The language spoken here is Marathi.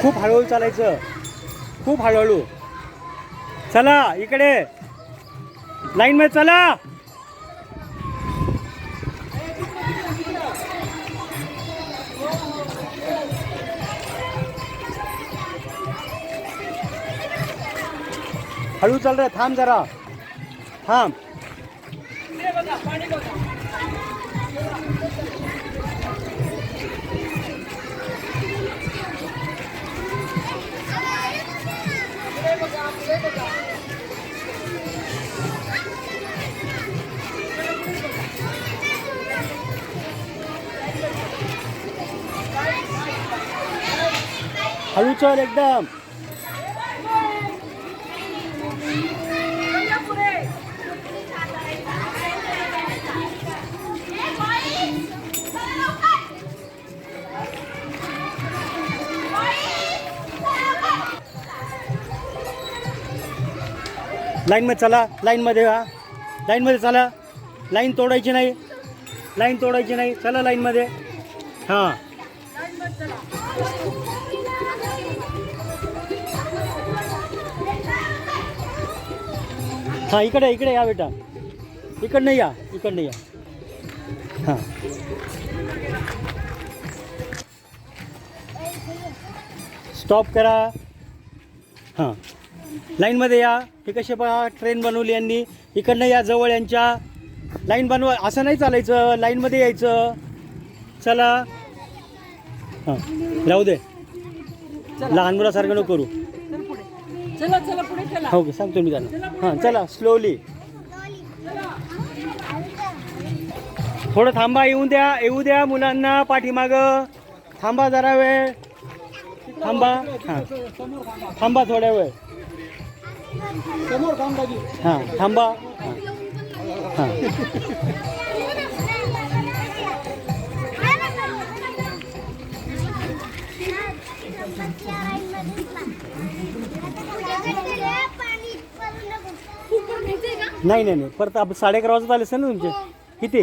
खूप हळूहळू चालायचं, खूप हळूहळू. चला इकडे लाईन मध्ये चला. हळू चाल रे, थांब जरा, थांब. हळू चल एकदम. लाईन मध्ये चला, लाईन मध्ये हा, लाईन मध्ये चला. लाईन तोडायची नाही, लाईन तोडायची नाही. चला लाईन मध्ये. हां हां इकडे इकडे या बेटा, इकडनं या, इकडनं या. हां स्टॉप करा. हां लाईनमध्ये या. हे कसे पहा ट्रेन बनवली यांनी. इकडनं या जवळ यांच्या. लाईन बनवा, असं नाही चालायचं, लाईनमध्ये यायचं. चला. हां राहू दे, लहान मुलासारखं नको करू. चला चला पुढे चला. हो सांगतो मी त्यांना. हां चला स्लोली. थोडं थांबा, येऊ द्या, येऊ द्या मुलांना पाठीमागं. थांबा जरा वेळ, थांबा. हां थांबा थोड्या वेळ. समोर थांबा की. हां थांबा. हां नाही नाही नाही, परत आपण 11:30 वाजता आले असेल ना तुमचे. किती